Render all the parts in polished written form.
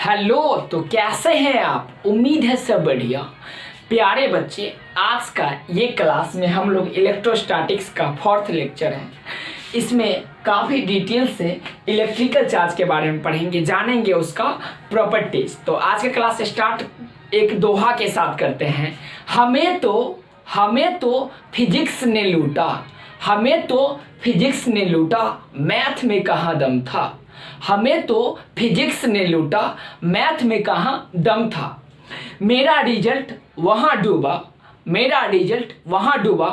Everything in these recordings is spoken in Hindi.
हेलो। तो कैसे हैं आप? उम्मीद है सब बढ़िया। प्यारे बच्चे, आज का ये क्लास में हम लोग इलेक्ट्रोस्टैटिक्स का 4th लेक्चर है। इसमें काफ़ी डिटेल से इलेक्ट्रिकल चार्ज के बारे में पढ़ेंगे, जानेंगे उसका प्रॉपर्टीज। तो आज का क्लास स्टार्ट एक दोहा के साथ करते हैं। हमें तो फिजिक्स ने लूटा, हमें तो फिजिक्स ने लूटा, मैथ में कहाँ दम था। हमें तो फिजिक्स ने लूटा, मैथ में कहाँ दम था। मेरा रिजल्ट वहाँ डूबा, मेरा रिजल्ट वहाँ डूबा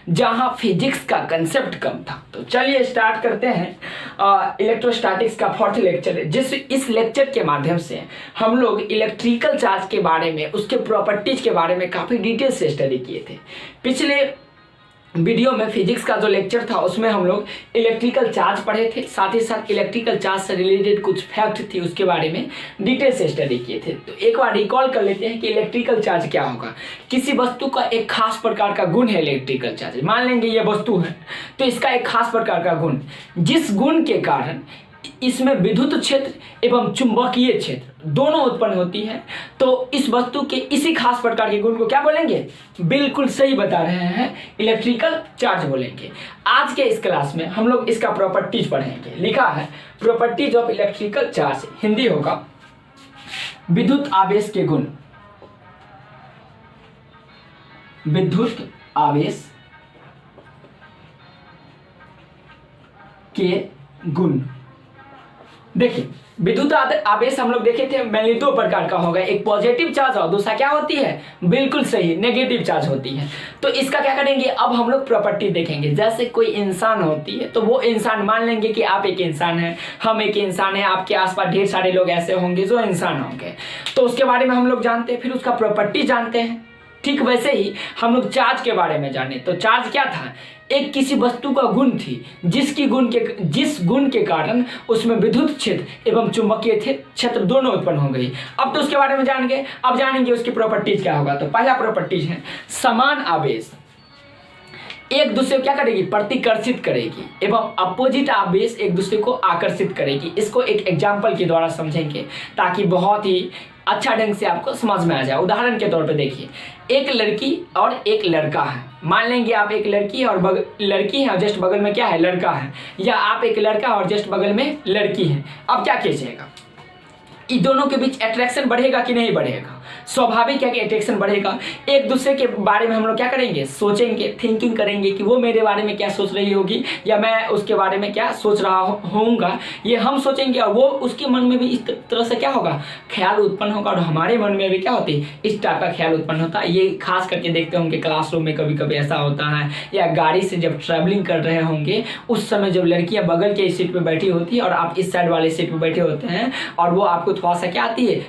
जहाँ फिजिक्स का कंसेप्ट कम था। तो चलिए स्टार्ट करते हैं इलेक्ट्रोस्टैटिक्स का 4th लेक्चर, इस लेक्चर के माध्यम से हम लोग इलेक्ट्रिकल चार्ज के बारे में, उसके प्रॉपर्टीज के बारे में काफ़ी डिटेल से स्टडी किए थे। पिछले वीडियो में फिजिक्स का जो लेक्चर था उसमें हम लोग इलेक्ट्रिकल चार्ज पढ़े थे, साथ ही साथ इलेक्ट्रिकल चार्ज से रिलेटेड कुछ फैक्ट थी उसके बारे में डिटेल से स्टडी किए थे। तो एक बार रिकॉल कर लेते हैं कि इलेक्ट्रिकल चार्ज क्या होगा। किसी वस्तु का एक खास प्रकार का गुण है इलेक्ट्रिकल चार्ज। मान लेंगे ये वस्तु है तो इसका एक खास प्रकार का गुण, जिस गुण के कारण इसमें विद्युत क्षेत्र एवं चुंबकीय क्षेत्र दोनों उत्पन्न होती है, तो इस वस्तु के इसी खास प्रकार के गुण को क्या बोलेंगे? बिल्कुल सही बता रहे हैं, इलेक्ट्रिकल चार्ज बोलेंगे। आज के इस क्लास में हम लोग इसका प्रॉपर्टीज पढ़ेंगे। लिखा है properties of electrical charge, Hindi होगा विद्युत आवेश के गुण। विद्युत आवेश के गुण। देखिए, विद्युत आवेश हम लोग देखे थे मेनली 2 प्रकार का होगा, एक पॉजिटिव चार्ज और दूसरा क्या होती है? बिल्कुल सही, नेगेटिव चार्ज होती है। तो इसका क्या करेंगे, अब हम लोग प्रॉपर्टी देखेंगे। जैसे कोई इंसान होती है तो वो इंसान, मान लेंगे कि आप एक इंसान हैं, हम एक इंसान है, आपके आसपास ढेर सारे लोग ऐसे होंगे जो इंसान होंगे, तो उसके बारे में हम लोग जानते हैं, फिर उसका प्रॉपर्टी जानते हैं। ठीक वैसे ही हम लोग चार्ज के बारे में जाने, तो चार्ज क्या था? एक किसी वस्तु का गुण थी जिस गुण के कारण उसमें विद्युत क्षेत्र एवं चुंबकीय क्षेत्र दोनों उत्पन्न हो गई। अब तो उसके बारे में जान गए, अब जानेंगे उसकी प्रॉपर्टीज क्या होगा। तो पहला प्रॉपर्टीज है समान आवेश एक दूसरे को क्या करेगी? प्रतिकर्षित करेगी, एवं अपोजिट आवेश एक दूसरे को आकर्षित करेगी। इसको एक एग्जाम्पल के द्वारा समझेंगे ताकि बहुत ही अच्छा ढंग से आपको समझ में आ जाए। उदाहरण के तौर पे देखिए, एक लड़की और एक लड़का है। मान लेंगे आप एक लड़की और लड़की है और जस्ट बगल में क्या है? लड़का है। या आप एक लड़का और जस्ट बगल में लड़की है। अब क्या कीजिएगा, इन दोनों के बीच अट्रैक्शन बढ़ेगा कि नहीं बढ़ेगा? स्वाभाविक है कि अट्रैक्शन बढ़ेगा। एक दूसरे के बारे में हम लोग क्या करेंगे? सोचेंगे, थिंकिंग करेंगे कि वो मेरे बारे में क्या सोच रही होगी या मैं उसके बारे में क्या सोच रहा होऊंगा, ये हम सोचेंगे और वो उसके मन में भी इस तरह से क्या होगा? ख्याल उत्पन्न होगा। और हमारे मन में भी क्या होती है? इस टाइप का ख्याल उत्पन्न होता है। ये खास करके देखते होंगे क्लासरूम में कभी कभी ऐसा होता है, या गाड़ी से जब ट्रैवलिंग कर रहे होंगे उस समय जब लड़कियां बगल के सीट पर बैठी होती है और आप इस साइड वाले सीट पर बैठे होते हैं और वो आपको थोड़ा सा क्या आती है,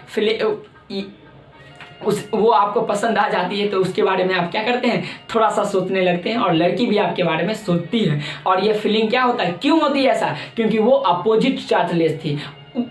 वो आपको पसंद आ जाती है, तो उसके बारे में आप क्या करते हैं? थोड़ा सा सोचने लगते हैं। और लड़की भी आपके बारे में सोचती है। और ये फीलिंग क्या होता है? क्यों होती है ऐसा? क्योंकि वो अपोजिट चार्जलेस थी।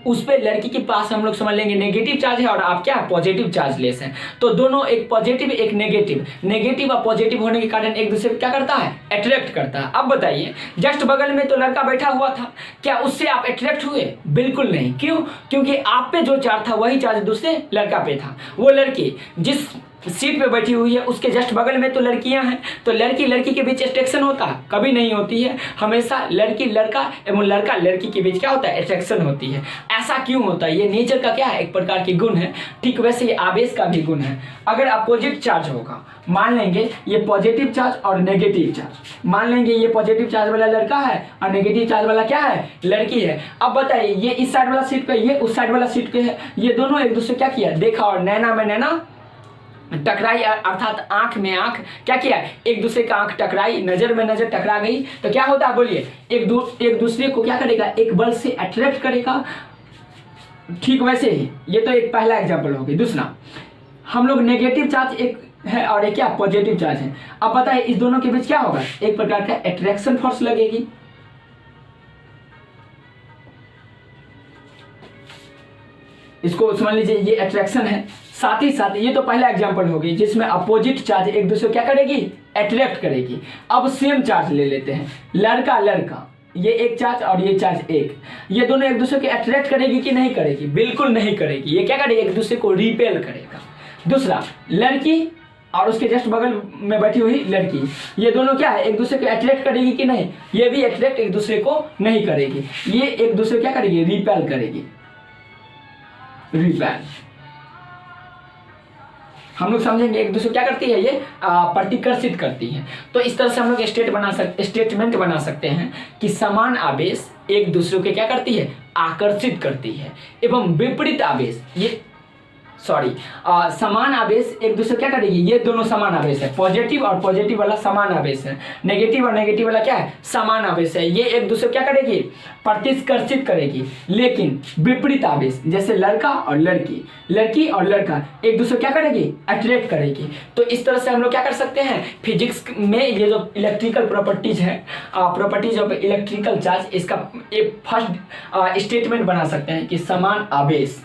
उस पे लड़की के पास हम लोग समझ लेंगे नेगेटिव चार्ज है और आप क्या? पॉजिटिव चार्जलेस हैं। तो दोनों, एक पॉजिटिव एक नेगेटिव, नेगेटिव और पॉजिटिव होने के कारण एक दूसरे को क्या करता है? अट्रैक्ट करता है। अब बताइए, जस्ट बगल में तो लड़का बैठा हुआ था, क्या उससे आप अट्रैक्ट हुए? बिल्कुल नहीं। क्यों? क्योंकि आप पे जो चार्ज था वही चार्ज दूसरे लड़का पे था। वो लड़की जिस सीट पे बैठी हुई है उसके जस्ट बगल में तो लड़कियां हैं, तो लड़की लड़की के बीच अट्रैक्शन होता है? कभी नहीं होती है। हमेशा लड़की लड़का एवं लड़का लड़की के बीच क्या होता है? अट्रैक्शन होती है। ऐसा क्यों होता है? ये नेचर का क्या है? एक प्रकार की गुण है। ठीक वैसे ही आवेश का भी गुण है। अगर अपोजिट चार्ज होगा, मान लेंगे ये पॉजिटिव चार्ज और नेगेटिव चार्ज, मान लेंगे ये पॉजिटिव चार्ज वाला लड़का है और नेगेटिव चार्ज वाला क्या है? लड़की है। अब बताइए, ये इस साइड वाला सीट पे, ये उस साइड वाला सीट पे है, ये दोनों एक दूसरे क्या किया? देखा और नैना में नैना टकराई, अर्थात आंख में आंख क्या किया? एक दूसरे का आंख टकराई, नजर में नजर टकरा गई, तो क्या होता है? बोलिए, एक दूसरे को क्या करेगा? एक बल से अट्रैक्ट करेगा। ठीक वैसे ही ये तो एक पहला एग्जांपल हो गया। दूसरा, हम लोग नेगेटिव चार्ज एक है और एक क्या? पॉजिटिव चार्ज है। अब बताइए, इस दोनों के बीच क्या होगा? एक प्रकार का अट्रैक्शन फोर्स लगेगी। इसको समझ लीजिए, ये अट्रैक्शन है। साथ ही साथ ये तो पहला एग्जांपल होगी जिसमें अपोजिट चार्ज एक दूसरे को क्या करेगी? अट्रैक्ट करेगी। अब सेम चार्ज ले लेते हैं, लड़का लड़का, ये एक चार्ज और ये चार्ज एक, ये दोनों एक दूसरे को अट्रैक्ट करेगी कि नहीं करेगी? बिल्कुल नहीं करेगी। ये क्या करेगी? एक दूसरे को रिपेल करेगा। दूसरा, लड़की और उसके जस्ट बगल में बैठी हुई लड़की, ये दोनों क्या है? एक दूसरे को अट्रैक्ट करेगी कि नहीं? ये भी अट्रैक्ट एक दूसरे को नहीं करेगी। ये एक दूसरे क्या करेगी? रिपेल करेगी। रिपेल हम लोग समझेंगे एक दूसरे क्या करती है, ये प्रतिकर्षित करती है। तो इस तरह से हम लोग स्टेटमेंट बना सकते हैं कि समान आवेश एक दूसरे को क्या करती है? आकर्षित करती है। एवं विपरीत आवेश समान आवेश एक दूसरे क्या करेगी? ये दोनों समान आवेश है, पॉजिटिव और पॉजिटिव वाला समान आवेश है, नेगेटिव और नेगेटिव वाला क्या है? समान आवेश है। ये एक दूसरे क्या करेगी? प्रतिकर्षित करेगी। लेकिन विपरीत आवेश जैसे लड़का और लड़की, लड़की और लड़का एक दूसरे क्या करेगी? अट्रैक्ट करेगी। तो इस तरह से हम लोग क्या कर सकते हैं? फिजिक्स में ये जो इलेक्ट्रिकल प्रॉपर्टीज है, प्रॉपर्टीज ऑफ इलेक्ट्रिकल चार्ज, इसका एक फर्स्ट स्टेटमेंट बना सकते हैं कि समान आवेश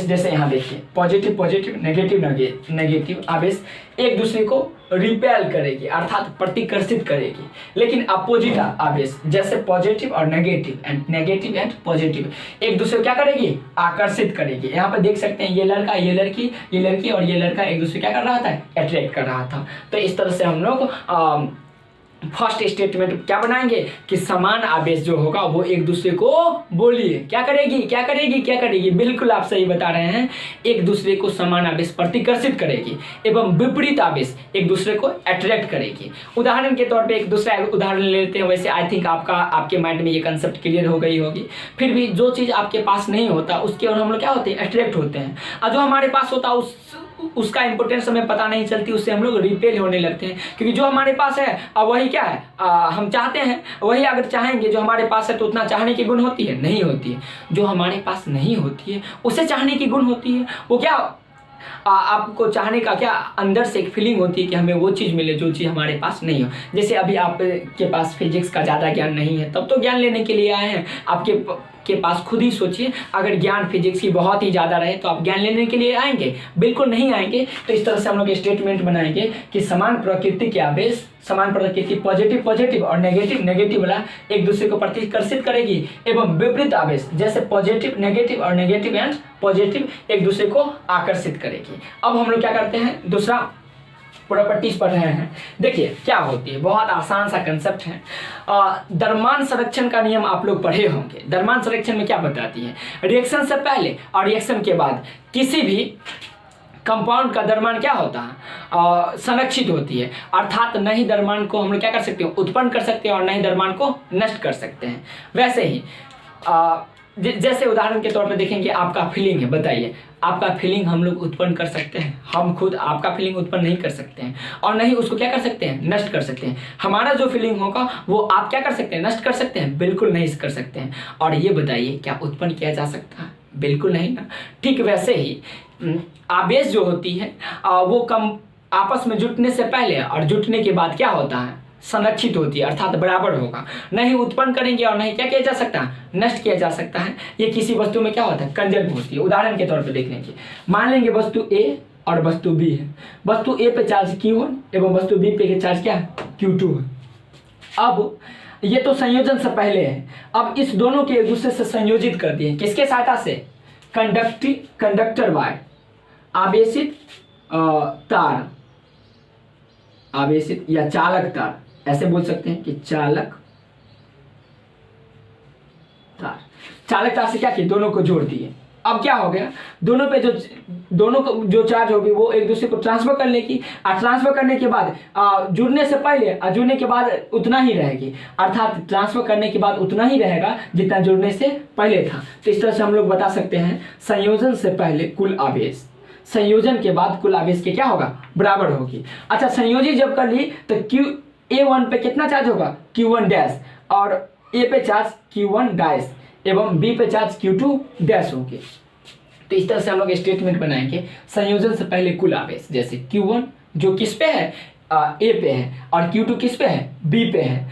जैसे यहाँ देखिए, पॉजिटिव पॉजिटिव, नेगेटिव नेगेटिव आवेश एक दूसरे को रिपेल करेगी अर्थात प्रतिकर्षित करेगी। लेकिन अपोजिट आवेश जैसे पॉजिटिव और नेगेटिव एंड पॉजिटिव एक दूसरे को क्या करेगी? आकर्षित करेगी। यहाँ पर देख सकते हैं ये लड़का, ये लड़की और ये लड़का एक दूसरे क्या कर रहा था? अट्रैक्ट कर रहा था। तो इस तरह से हम लोग फर्स्ट स्टेटमेंट क्या बनाएंगे कि समान आवेश जो होगा वो एक दूसरे को, बोलिए क्या करेगी? बिल्कुल आप सही बता रहे हैं, एक दूसरे को समान आवेश प्रतिकर्षित करेगी एवं विपरीत आवेश एक दूसरे को अट्रैक्ट करेगी। उदाहरण के तौर पे एक दूसरा उदाहरण लेते हैं। वैसे आई थिंक आपके माइंड में ये कंसेप्ट क्लियर हो गई होगी। फिर भी जो चीज़ आपके पास नहीं होता उसके और हम लोग क्या होते हैं? अट्रैक्ट होते हैं। और जो हमारे पास होता है उसका इंपोर्टेंस हमें पता नहीं चलती, उससे हम लोग रिपेल होने लगते हैं। क्योंकि जो हमारे पास है वही क्या है? हम चाहते हैं वही अगर चाहेंगे। जो हमारे पास है तो उतना चाहने की गुण होती है? नहीं होती है। जो हमारे पास नहीं होती है उसे चाहने की गुण होती है। वो क्या आपको चाहने का क्या अंदर से एक फीलिंग होती है कि हमें वो चीज़ मिले जो चीज़ हमारे पास नहीं हो। जैसे अभी आपके पास फिजिक्स का ज़्यादा ज्ञान नहीं है, तब तो ज्ञान लेने के लिए आए हैं। आपके पास खुद ही सोचिए, अगर ज्ञान फिजिक्स की बहुत ही ज़्यादा रहे तो आप ज्ञान लेने के लिए आएंगे? बिल्कुल नहीं आएंगे। तो इस तरह से हम लोग स्टेटमेंट बनाएंगे कि समान प्रकृति के आवेश, समान प्रकृति पॉजिटिव और नेगेटिव वाला एक दूसरे को प्रतिकर्षित करेगी एवं विपरीत आवेश जैसे पॉजिटिव और नेगेटिव एंड पॉजिटिव एक दूसरे को आकर्षित करेगी। अब हम लोग क्या करते हैं? दूसरा प्रॉपर्टीज पढ़ रहे हैं। देखिए क्या होती है, बहुत आसान सा कंसेप्ट है। द्रव्यमान संरक्षण का नियम आप लोग पढ़े होंगे। द्रव्यमान संरक्षण में क्या बताती है? रिएक्शन से पहले और रिएक्शन के बाद किसी भी कंपाउंड का द्रव्यमान क्या होता है? संरक्षित होती है। अर्थात न ही द्रव्यमान को हम लोग क्या कर सकते हैं? उत्पन्न कर सकते हैं और न ही द्रव्यमान को नष्ट कर सकते हैं। वैसे ही जैसे उदाहरण के तौर पे देखेंगे, आपका फीलिंग है, बताइए आपका फीलिंग हम लोग उत्पन्न कर सकते हैं? हम खुद आपका फीलिंग उत्पन्न नहीं कर सकते हैं और नहीं उसको क्या कर सकते हैं? नष्ट कर सकते हैं। हमारा जो फीलिंग होगा वो आप क्या कर सकते हैं? नष्ट कर सकते हैं? बिल्कुल नहीं कर सकते हैं। और ये बताइए क्या उत्पन्न किया जा सकता है? बिल्कुल नहीं ना। ठीक वैसे ही आवेश जो होती है वो कम आपस में जुटने से पहले और जुटने के बाद क्या होता है? संरक्षित होती है अर्थात बराबर होगा। नहीं उत्पन्न करेंगे और नहीं क्या किया जा सकता है? नष्ट किया जा सकता है। ये किसी वस्तु में क्या होता है? कंजर्व होती है। उदाहरण के तौर पे देख लेंगे, मान लेंगे वस्तु ए और वस्तु बी है। वस्तु ए पे चार्ज Q1 एवं वस्तु बी पे चार्ज क्या है? Q2 है। अब ये तो संयोजन से पहले है। अब इस दोनों के एक दूसरे से संयोजित कर दिए किसके सहायता से? कंडक्टर वायर, आवेशित तार, आवेशित या चालक तार, ऐसे बोल सकते हैं कि चालक तार से क्या किया? दोनों को जोड़ दिए। अब क्या हो गया? दोनों को जो चार्ज होगी वो एक दूसरे को ट्रांसफर कर लेगी और ट्रांसफर करने के बाद जुड़ने से पहले और जुड़ने के बाद उतना ही रहेगी। अर्थात ट्रांसफर करने के बाद उतना ही रहेगा जितना जुड़ने से पहले था। तो इस तरह से हम लोग बता सकते हैं संयोजन से पहले कुल आवेश, संयोजन के बाद कुल आवेश के क्या होगा? बराबर होगी। अच्छा, संयोजित जब कर ली तो A1 पे कितना चार्ज होगा? Q1 डैश, और A पे चार्ज Q1 डैश एवं B पे चार्ज Q2 डैश होंगे। तो इस तरह से हम लोग स्टेटमेंट बनाएंगे संयोजन से पहले कुल आवेश, जैसे Q1 जो किस पे है? A पे है, और Q2 किस पे है? B पे है।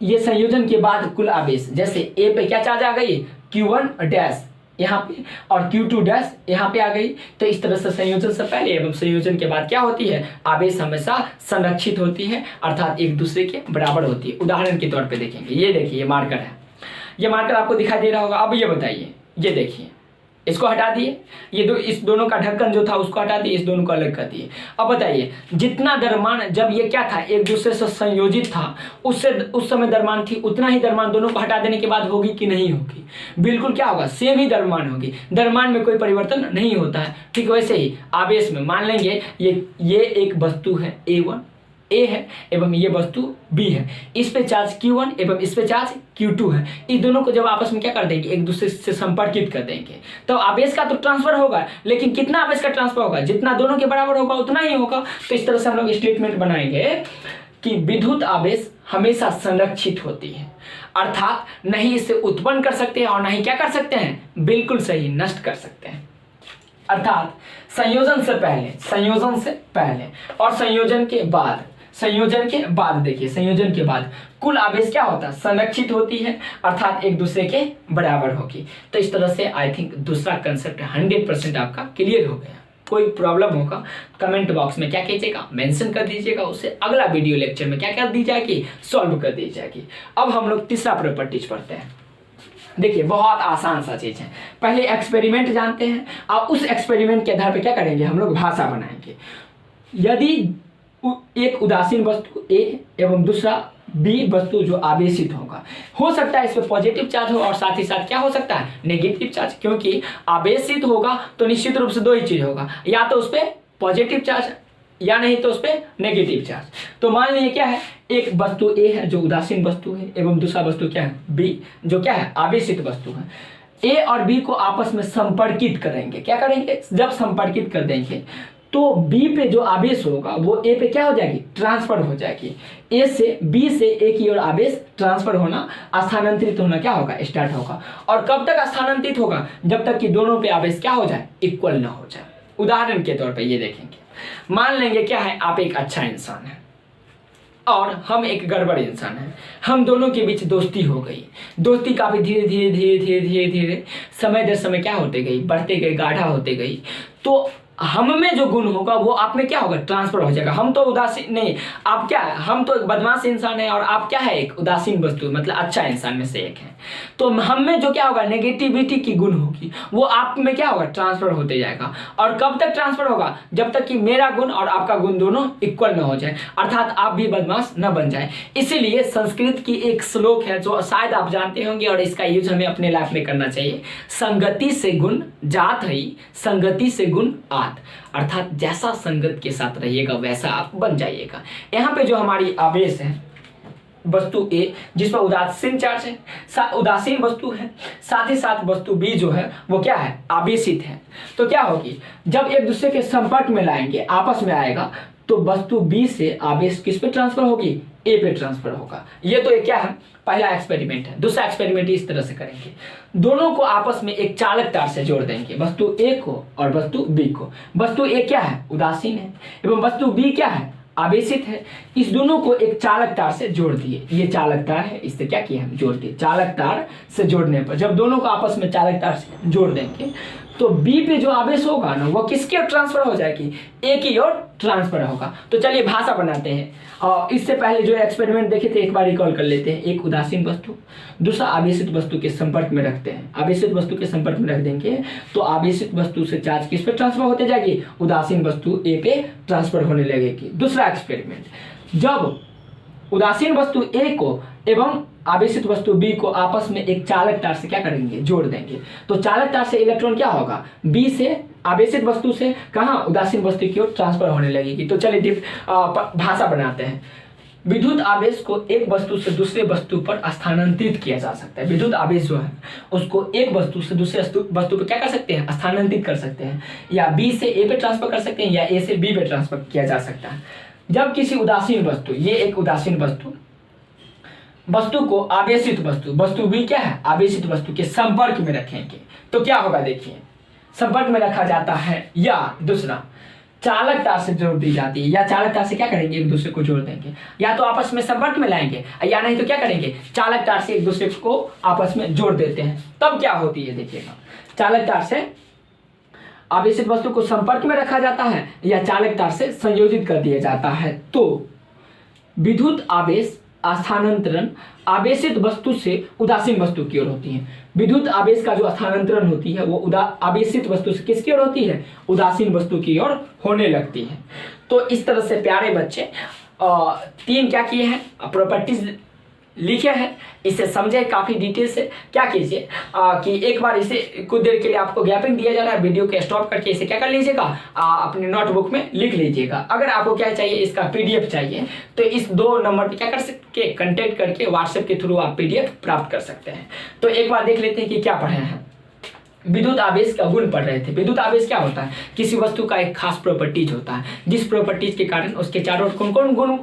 ये संयोजन के बाद कुल आवेश, जैसे A पे क्या चार्ज आ गई? Q1 डैश, यहाँ पे और Q2 डैश यहाँ पे आ गई। तो इस तरह से संयोजन से पहले एवं संयोजन के बाद क्या होती है, आवेश हमेशा संरक्षित होती है, अर्थात एक दूसरे के बराबर होती है। उदाहरण के तौर पे देखेंगे, ये देखिए ये मार्कर है, ये मार्कर आपको दिखाई दे रहा होगा। अब ये बताइए, ये देखिए इसको हटा दिए, ये इस दोनों का ढक्कन जो था उसको हटा दिए, इस दोनों को अलग कर दिए। अब बताइए जितना द्रव्यमान जब ये क्या था एक दूसरे से संयोजित था, उससे उस समय द्रव्यमान थी, उतना ही द्रव्यमान दोनों को हटा देने के बाद होगी कि नहीं होगी, बिल्कुल क्या होगा, सेम ही द्रव्यमान होगी, द्रव्यमान में कोई परिवर्तन नहीं होता है। ठीक वैसे ही आवेश में मान लेंगे ये एक वस्तु है A1 A है एवं ये वस्तु B है, इस पे चार्ज Q1 एवं इस पे चार्ज Q2 है। इस दोनों को जब आपस में क्या कर देंगे, एक दूसरे से संपर्कित कर देंगे, तो आवेश का तो ट्रांसफर होगा, लेकिन कितना आवेश का ट्रांसफर होगा, जितना दोनों के बराबर होगा उतना ही होगा। तो इस तरह से हम लोग स्टेटमेंट बनाएंगे कि विद्युत आवेश हमेशा संरक्षित होती है, अर्थात नहीं इसे उत्पन्न कर सकते हैं और नहीं क्या कर सकते हैं, बिल्कुल सही, नष्ट कर सकते हैं। अर्थात संयोजन से पहले और संयोजन के बाद देखिए, संयोजन के बाद कुल आवेश क्या होता है, संरक्षित होती है, अर्थात एक दूसरे के बराबर होगी। तो इस तरह से आई थिंक दूसरा कंसेप्ट 100% आपका क्लियर हो गया। कोई प्रॉब्लम होगा कमेंट बॉक्स में क्या कीजिएगा, मेंशन कर दीजिएगा, उससे अगला वीडियो लेक्चर में क्या कर दी जाएगी, सॉल्व कर दी जाएगी। अब हम लोग तीसरा प्रॉपर्टीज पढ़ते हैं। देखिए बहुत आसान सा चीज है, पहले एक्सपेरिमेंट जानते हैं और उस एक्सपेरिमेंट के आधार पर क्या करेंगे, हम लोग भाषा बनाएंगे। यदि एक उदासीन वस्तु A एवं दूसरा B वस्तु जो आवेशित होगा, हो सकता है इस पे पॉजिटिव चार्ज हो और साथ ही साथ क्या हो सकता है, नेगेटिव चार्ज, क्योंकि आवेशित होगा तो निश्चित रूप से दो ही चीज होगा, या तो उस पर पॉजिटिव चार्ज या नहीं तो उस पर नेगेटिव चार्ज। तो मान लीजिए क्या है, एक वस्तु A है जो उदासीन वस्तु है एवं दूसरा वस्तु क्या है B जो क्या है आवेशित वस्तु है। A और B को आपस में संपर्कित करेंगे, क्या करेंगे, जब संपर्कित कर देंगे तो B पे जो आवेश होगा वो A पे क्या हो जाएगी, ट्रांसफर हो जाएगी। A से B से A की ओर आवेश ट्रांसफर होना, स्थानांतरित होना क्या होगा, स्टार्ट होगा। और कब तक स्थानांतरित होगा, जब तक कि दोनों पे आवेश क्या हो जाए, इक्वल ना हो जाए। उदाहरण के तौर पे ये देखेंगे, मान लेंगे क्या है, आप एक अच्छा इंसान है और हम एक गड़बड़ इंसान है, हम दोनों के बीच दोस्ती हो गई। दोस्ती काफी धीरे धीरे समय दर समय क्या होते गई, बढ़ते गई, गाढ़ा होते गई। तो हम में जो गुण होगा वो आप में क्या होगा, ट्रांसफर हो जाएगा। हम तो उदासीन नहीं, आप क्या है, हम तो एक बदमाश इंसान है और आप क्या है, एक उदासीन वस्तु, मतलब अच्छा इंसान में से एक है। तो हम में जो क्या होगा, नेगेटिविटी की गुण होगी वो आप में क्या होगा, ट्रांसफर होते जाएगा। और कब तक ट्रांसफर होगा, जब तक कि मेरा गुण और आपका गुण दोनों इक्वल ना हो जाए, अर्थात आप भी बदमाश न बन जाए। इसीलिए संस्कृत की एक श्लोक है जो शायद आप जानते होंगे और इसका यूज हमें अपने लाइफ में करना चाहिए, संगति से गुण जात है, संगति से गुण आत, अर्थात जैसा संगत के साथ रहिएगा वैसा आप बन जाइएगा। यहाँ पे जो हमारी आवेश है वस्तु A जिस पर उदासीन चार्ज है, उदासीन वस्तु है, साथ ही साथ वस्तु B जो है वो क्या है, आवेशित है। तो क्या होगी, जब एक दूसरे के संपर्क में लाएंगे, आपस में आएगा, तो वस्तु B से आवेश किस पे ट्रांसफर होगी, A पे ट्रांसफर होगा। ये तो क्या है, पहला एक्सपेरिमेंट है। दूसरा एक्सपेरिमेंट इस तरह से करेंगे, दोनों को आपस में एक चालक तार से जोड़ देंगे, वस्तु A को और वस्तु B को। वस्तु A क्या है, उदासीन है, एवं वस्तु B क्या है, आवेशित है। इस दोनों को एक चालक तार से जोड़ दिए, ये चालक तार है, इससे क्या किया हम, जोड़ दिए। चालक तार से जोड़ने पर जब दोनों को आपस में चालक तार से जोड़ देंगे तो B पे जो आवेश होगा ना वो किसके ओर ट्रांसफर हो जाएगी, A की ओर ट्रांसफर होगा। तो चलिए भाषा बनाते हैं, और इससे पहले जो एक्सपेरिमेंट देखे थे एक बार रिकॉल कर लेते हैं। एक उदासीन वस्तु दूसरा आवेशित वस्तु के संपर्क में रखते हैं, आवेशित वस्तु के संपर्क में रख देंगे तो आवेशित वस्तु से चार्ज किस पे ट्रांसफर होते जाएगी, उदासीन वस्तु A पे ट्रांसफर होने लगेगी। दूसरा एक्सपेरिमेंट, जब उदासीन वस्तु A को एवं आवेशित वस्तु B को आपस में एक चालक तार से क्या करेंगे, जोड़ देंगे, तो चालक तार से इलेक्ट्रॉन क्या होगा, B से आवेशित वस्तु से कहाँ, उदासीन वस्तु की ओर ट्रांसफर होने लगेगी। तो चलिए भाषा बनाते हैं। विद्युत आवेश को एक वस्तु से दूसरे वस्तु पर स्थानांतरित किया जा सकता है। विद्युत आवेश जो है उसको एक वस्तु से दूसरे वस्तु पर क्या कर सकते हैं, स्थानांतरित कर सकते हैं, या B से A पे ट्रांसफर कर सकते हैं या A से B पे ट्रांसफर किया जा सकता है। जब किसी उदासीन वस्तु, ये एक उदासीन वस्तु को आवेशित वस्तु भी क्या है, आवेशित वस्तु के संपर्क में रखेंगे तो क्या होगा, देखिए संपर्क में रखा जाता है। या दूसरा, चालक तार से जोड़ दी जाती है, या चालक तार से क्या करेंगे, एक दूसरे को जोड़ देंगे, या तो आपस में संपर्क में लाएंगे, या नहीं तो क्या करेंगे, चालक तार से एक दूसरे को आपस में जोड़ देते हैं। तब क्या होती है देखिएगा, चालक तार से आवेशित वस्तु को संपर्क में रखा जाता है या चालक तार से संयोजित कर दिया जाता है। तो विद्युत आवेश स्थानांतरण आवेशित वस्तु से उदासीन वस्तु की ओर होती है। विद्युत आवेश का जो स्थानांतरण होती है वो आवेशित वस्तु से किसकी ओर होती है, उदासीन वस्तु की ओर होने लगती है। तो इस तरह से प्यारे बच्चे 3 क्या किए हैं, प्रॉपर्टीज लिखे हैं, इसे समझे काफ़ी डिटेल से। क्या कीजिए कि एक बार इसे कुछ देर के लिए आपको गैपिंग दिया जा रहा है, वीडियो को स्टॉप करके इसे क्या कर लीजिएगा, अपने नोटबुक में लिख लीजिएगा। अगर आपको क्या चाहिए, इसका पीडीएफ चाहिए, तो इस 2 नंबर पर क्या कर सकते, कंटेक्ट करके व्हाट्सएप के थ्रू आप पीडीएफ प्राप्त कर सकते हैं। तो एक बार देख लेते हैं कि क्या पढ़े हैं। विद्युत आवेश का गुण पढ़ रहे थे। विद्युत आवेश क्या होता है, किसी वस्तु का एक खास प्रॉपर्टीज होता है, जिस प्रॉपर्टीज के कारण उसके चारों ओर कौन कौन गुण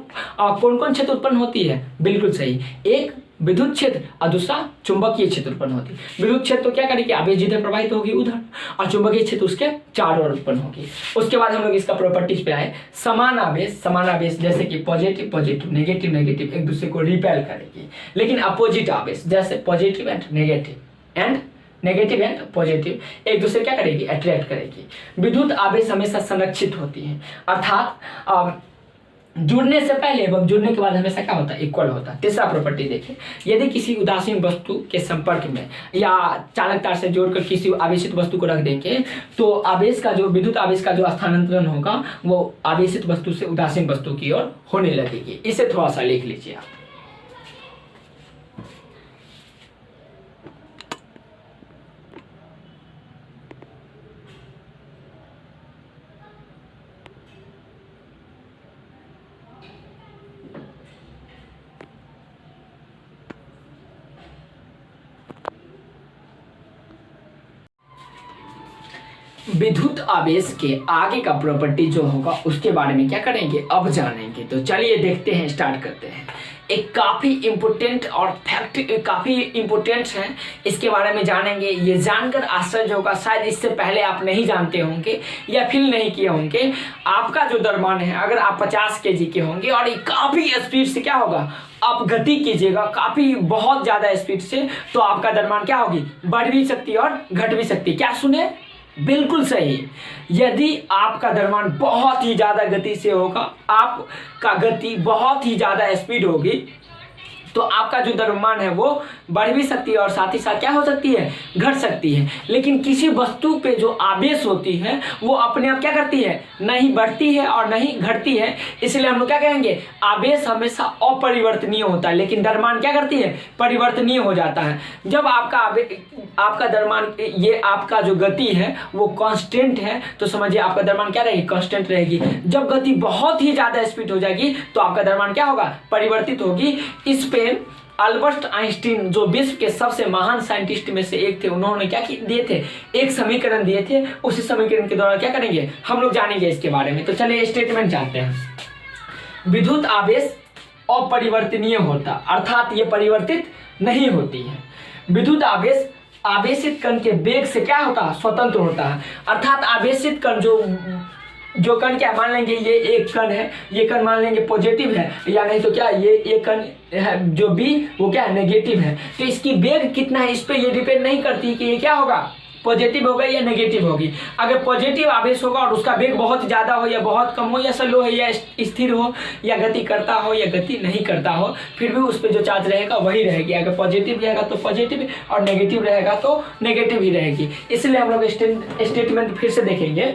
कौन कौन क्षेत्र उत्पन्न होती है। बिल्कुल सही, एक विद्युत क्षेत्र और दूसरा चुंबकीय क्षेत्र उत्पन्न होती है। विद्युत क्षेत्र तो क्या करेगी, आवेश जिधर प्रवाहित होगी उधर, और चुंबकीय क्षेत्र उसके चारों ओर उत्पन्न होगी। उसके बाद हम लोग इसका प्रॉपर्टीज पे आए। समान आवेश जैसे कि पॉजिटिव पॉजिटिव, नेगेटिव नेगेटिव एक दूसरे को रिपेल करेगी। लेकिन अपोजिट आवेश जैसे positive and negative and positive एक दूसरे क्या करेगी, अट्रैक्ट करेगी। विद्युत आवेश हमेशा संरक्षित होती है, अर्थात जुड़ने से पहले एवं जुड़ने के बाद हमेशा क्या होता है, इक्वल होता है। तीसरा प्रॉपर्टी देखिए, यदि किसी उदासीन वस्तु के संपर्क में या चालक तार से जोड़कर किसी आवेशित वस्तु को रख देंगे तो आवेश का जो विद्युत आवेश का जो स्थानांतरण होगा वो आवेशित वस्तु से उदासीन वस्तु की ओर होने लगेगी। इसे थोड़ा सा लिख लीजिए आप। विद्युत आवेश के आगे का प्रॉपर्टी जो होगा उसके बारे में क्या करेंगे, अब जानेंगे। तो चलिए देखते हैं, स्टार्ट करते हैं। एक काफ़ी इम्पोर्टेंट और फैक्ट काफ़ी इम्पोर्टेंट है, इसके बारे में जानेंगे। ये जानकर आश्चर्य होगा, शायद इससे पहले आप नहीं जानते होंगे या फील नहीं किए होंगे। आपका जो द्रव्यमान है, अगर आप 50 kg के होंगे और ये काफ़ी स्पीड से क्या होगा, आप गति कीजिएगा काफ़ी बहुत ज़्यादा स्पीड से, तो आपका द्रव्यमान क्या होगी, बढ़ भी सकती है और घट भी सकती है। क्या सुने, बिल्कुल सही। यदि आपका द्रव्यमान बहुत ही ज़्यादा गति से होगा, आपका गति बहुत ही ज़्यादा स्पीड होगी, तो आपका जो द्रव्यमान है वो बढ़ भी सकती है और साथ ही साथ क्या हो सकती है, घट सकती है। लेकिन किसी वस्तु पे जो आवेश होती है वो अपने आप क्या करती है, नहीं बढ़ती है और नहीं घटती है। इसलिए हम लोग क्या कहेंगे, आवेश हमेशा अपरिवर्तनीय होता है, लेकिन द्रव्यमान क्या करती है, परिवर्तनीय हो जाता है। जब आपका द्रव्यमान, ये आपका जो गति है वो कांस्टेंट है, तो समझिए आपका द्रव्यमान क्या रहेगी, कांस्टेंट रहेगी। जब गति बहुत ही ज़्यादा स्पीड हो जाएगी तो आपका द्रव्यमान क्या होगा, परिवर्तित होगी। इस पे अल्बर्ट आइंस्टीन जो विश्व के सबसे महान साइंटिस्ट में से एक थे, उन्होंने क्या दिए थे, एक समीकरण दिए थे। उसी समीकरण के द्वारा क्या करेंगे, हम लोग जानेंगे इसके बारे में। तो चलिए स्टेटमेंट जानते हैं। विद्युत आवेश अपरिवर्तनीय होता, अर्थात ये परिवर्तित नहीं होती है। विद्युत आवेश आवेशित कण के वेग से क्या होता है, स्वतंत्र होता है। अर्थात आवेशित कण जो कण क्या मान लेंगे, ये एक कण है, ये कण मान लेंगे पॉजिटिव है, या नहीं तो क्या ये एक कण है जो बी वो क्या है, नेगेटिव है। तो इसकी वेग कितना है, इस पे ये डिपेंड नहीं करती कि ये क्या होगा, पॉजिटिव होगा या नेगेटिव होगी। अगर पॉजिटिव आवेश होगा और उसका वेग बहुत ज़्यादा हो या बहुत कम हो या स्लो हो या स्थिर हो या गति करता हो या गति नहीं करता हो, फिर भी उस पर जो चार्ज रहेगा वही रहेगी। अगर पॉजिटिव रहेगा तो पॉजिटिव और नेगेटिव रहेगा तो नेगेटिव ही रहेगी। इसलिए हम लोग स्टेटमेंट फिर से देखेंगे।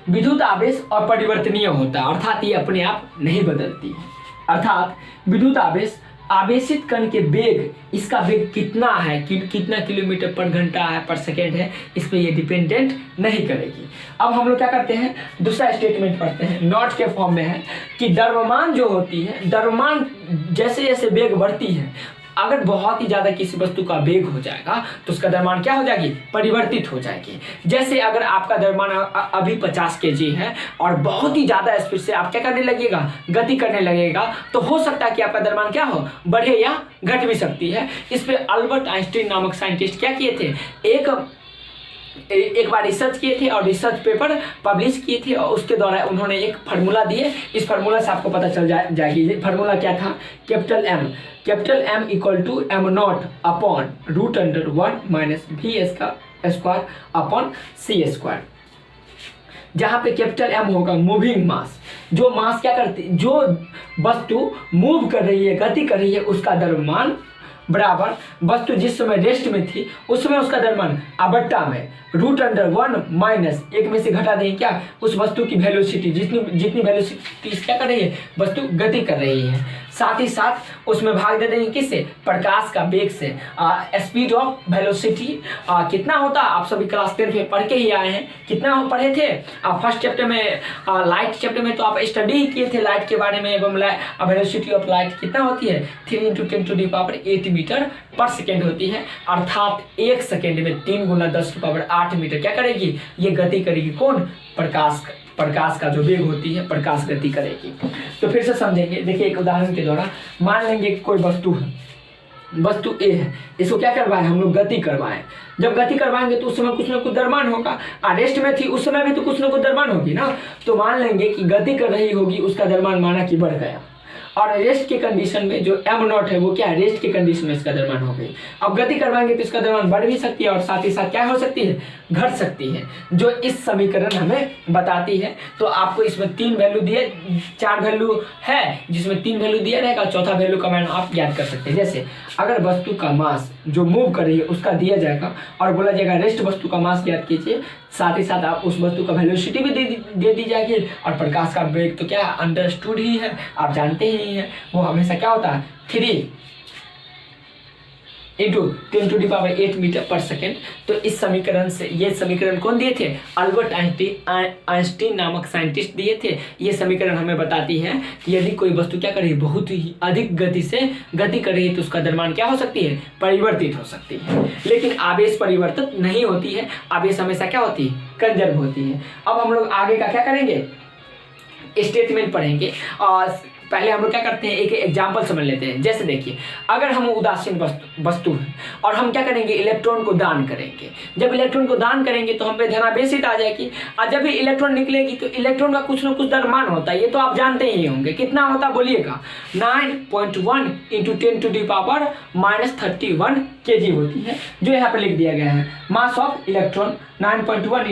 विद्युत आवेश अपरिवर्तनीय होता है, अर्थात ये अपने आप नहीं बदलती है। अर्थात विद्युत आवेश आवेशित कण के वेग, इसका वेग कितना है, कितना किलोमीटर पर घंटा है, पर सेकेंड है, इस पर ये डिपेंडेंट नहीं करेगी। अब हम लोग क्या करते हैं, दूसरा स्टेटमेंट पढ़ते हैं, नोट के फॉर्म में है कि द्रव्यमान जो होती है, द्रव्यमान जैसे जैसे वेग बढ़ती है, अगर बहुत ही ज़्यादा किसी वस्तु का वेग हो जाएगा तो उसका द्रव्यमान क्या हो जाएगी, परिवर्तित हो जाएगी। जैसे अगर आपका द्रव्यमान अभी 50 kg है और बहुत ही ज़्यादा स्पीड से आप क्या करने लगेगा, गति करने लगेगा, तो हो सकता है कि आपका द्रव्यमान क्या हो, बढ़े या घट भी सकती है। इस पर अल्बर्ट आइंस्टीन नामक साइंटिस्ट क्या किए थे, एक एक बार रिसर्च किए थे और रिसर्च पेपर पब्लिश किए थे और उसके द्वारा उन्होंने एक फार्मूला दिए। इस फार्मूला से आपको पता चल जाएगी। फार्मूला क्या था? Capital M equal to m0 upon √1 minus v का स्क्वायर अपॉन c स्क्वायर, जहाँ पे कैपिटल M होगा मूविंग मास। जो मास क्या करती, जो वस्तु मूव कर रही है, गति कर रही है, उसका द्रव्यमान बराबर वस्तु जिस समय रेस्ट में थी उस समय उसका द्रव्यमान बट्टा में √1 माइनस एक में से घटा देंगे क्या, उस वस्तु की वेलोसिटी, जितनी वेलोसिटी क्या कर रही है, वस्तु गति कर रही है। साथ ही साथ उसमें भाग दे देंगे किससे? प्रकाश का वेग से। स्पीड ऑफ वेलोसिटी कितना होता है आप सभी क्लास 10 में पढ़ के ही आए हैं। कितना पढ़े थे? फर्स्ट चैप्टर में, लाइट चैप्टर में तो आप स्टडी किए थे लाइट के बारे में। एवं वेलोसिटी ऑफ लाइट कितना होती है? 3 × 10⁸ मीटर पर सेकेंड होती है, अर्थात 1 सेकेंड में 3 × 10⁸ मीटर क्या करेगी? ये गति करेगी। कौन? प्रकाश का जो वेग होती है, प्रकाश गति करेगी। तो फिर से समझेंगे। देखिए एक उदाहरण के द्वारा मान लेंगे कि कोई वस्तु है, वस्तु ए है, इसको क्या करवाएं हम लोग? गति करवाएं। जब गति करवाएंगे तो उस समय कुछ ना कुछ द्रव्यमान होगा। रेस्ट में थी उस समय भी तो कुछ ना कुछ द्रव्यमान होगी ना। तो मान लेंगे कि गति कर रही होगी, उसका द्रव्यमान माना कि बढ़ गया, और रेस्ट के कंडीशन में जो m0 है वो क्या है? रेस्ट के कंडीशन में इसका द्रव्यमान हो गई। अब गति करवाएंगे तो इसका द्रव्यमान बढ़ भी सकती है और साथ ही साथ क्या हो सकती है? घट सकती है, जो इस समीकरण हमें बताती है। तो आपको इसमें 3 वैल्यू दिए, 4 वैल्यू है जिसमें 3 वैल्यू दिया रहेगा, चौथा वैल्यू का मान आप ज्ञात कर सकते हैं। जैसे अगर वस्तु का मास जो मूव कर रही है उसका दिया जाएगा और बोला जाएगा रेस्ट वस्तु का मास ज्ञात कीजिए, साथ ही साथ आप उस वस्तु का वेलोसिटी भी दे दी जाएगी, और प्रकाश का वेग तो क्या अंडरस्टूड ही है, आप जानते ही हैं, वो हमेशा क्या होता है? 3 × 10⁸ मीटर पर सेकेंड। तो इस समीकरण से, ये समीकरण कौन दिए थे? अल्बर्ट आइंस्टीन नामक साइंटिस्ट दिए थे। ये समीकरण हमें बताती है कि यदि कोई वस्तु क्या कर रही है? बहुत ही अधिक गति से गति कर रही है तो उसका द्रव्यमान क्या हो सकती है? परिवर्तित हो सकती है। लेकिन आवेश परिवर्तित नहीं होती है, आवेश हमेशा क्या होती है? कंजर्व होती है। अब हम लोग आगे का क्या करेंगे? स्टेटमेंट पढ़ेंगे। और पहले हम लोग क्या करते हैं, एक एग्जाम्पल समझ लेते हैं। जैसे देखिए, अगर हम उदासीन वस्तु है और हम क्या करेंगे? इलेक्ट्रॉन को दान करेंगे। जब इलेक्ट्रॉन को दान करेंगे तो हम पे धनावेशित आ जाएगी, और जब भी इलेक्ट्रॉन निकलेगी तो इलेक्ट्रॉन का कुछ ना कुछ द्रव्यमान होता है, ये तो आप जानते ही होंगे। कितना होता बोलिएगा? 9.1 × 10⁻31 kg होती है, जो यहाँ पे लिख दिया गया है। Mass of electron 9.1 ×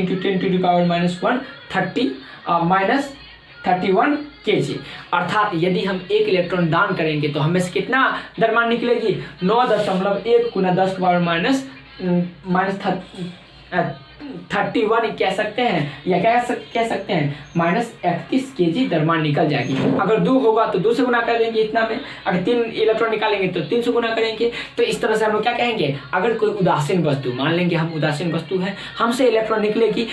10⁻31 kg। अर्थात यदि हम एक इलेक्ट्रॉन दान करेंगे तो हमें से कितना द्रव्यमान निकलेगी? 9.1 × 10⁻31 कह सकते हैं, या कह सकते हैं -31 kg द्रव्यमान निकल जाएगी। अगर 2 होगा तो 2 से गुना कर देंगे इतना में, अगर 3 इलेक्ट्रॉन निकालेंगे तो 3 से गुना करेंगे। तो इस तरह से हम लोग क्या कहेंगे? अगर कोई उदासीन वस्तु, मान लेंगे हम उदासीन वस्तु है, हमसे इलेक्ट्रॉन निकलेगी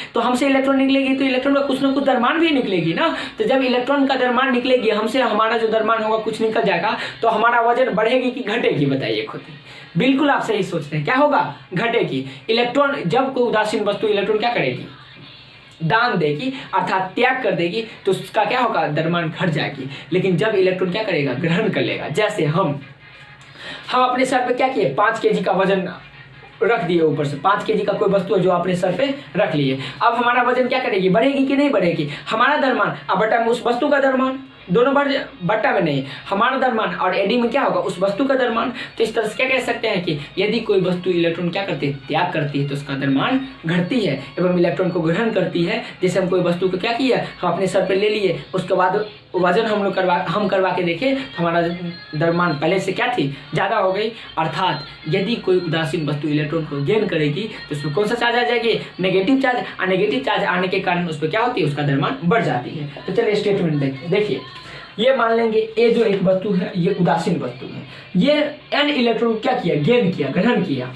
तो इलेक्ट्रॉन का कुछ ना कुछ द्रव्यमान भी निकलेगी ना। तो जब इलेक्ट्रॉन का द्रव्यमान निकलेगी, हमसे हमारा जो द्रव्यमान होगा कुछ निकल जाएगा, तो हमारा वजन बढ़ेगी कि घटेगी? बताइए खुद। बिल्कुल आप सही सोच रहे हैं। क्या होगा? घटेगी। इलेक्ट्रॉन, जब कोई उदासीन वस्तु इलेक्ट्रॉन क्या करेगी? दान देगी, अर्थात त्याग कर देगी, तो उसका क्या होगा? द्रव्यमान घट जाएगी। लेकिन जब इलेक्ट्रॉन क्या करेगा? ग्रहण कर लेगा। जैसे हम अपने सर पे क्या किए? 5 kg का वजन रख दिए, ऊपर से 5 kg का कोई वस्तु है जो अपने सर पे रख लिए। अब हमारा वजन क्या करेगी? बढ़ेगी कि नहीं बढ़ेगी? हमारा द्रव्यमान अब बटा में उस वस्तु का द्रव्यमान, दोनों बट्टा में नहीं, हमारा द्रव्यमान और एडी में क्या होगा? उस वस्तु का द्रव्यमान। तो इस तरह से क्या कह सकते हैं कि यदि कोई वस्तु इलेक्ट्रॉन क्या करती है? त्याग करती है, तो उसका द्रव्यमान घटती है एवं इलेक्ट्रॉन को ग्रहण करती है। जैसे हम कोई वस्तु को क्या किया? हम अपने सर पर ले लिए, उसके बाद वजन हम करवा के देखे तो हमारा द्रव्यमान पहले से क्या थी? ज़्यादा हो गई। अर्थात यदि कोई उदासीन वस्तु इलेक्ट्रॉन को गेन करेगी तो उसमें कौन सा चार्ज आ जाएगी? Negative charge. और नेगेटिव चार्ज आने के कारण उस पर क्या होती है? उसका द्रव्यमान बढ़ जाती है। तो चलिए स्टेटमेंट देखिए। ये मान लेंगे ए जो एक वस्तु है, ये उदासीन वस्तु है, ये n इलेक्ट्रॉन क्या किया? गेन किया, ग्रहण किया।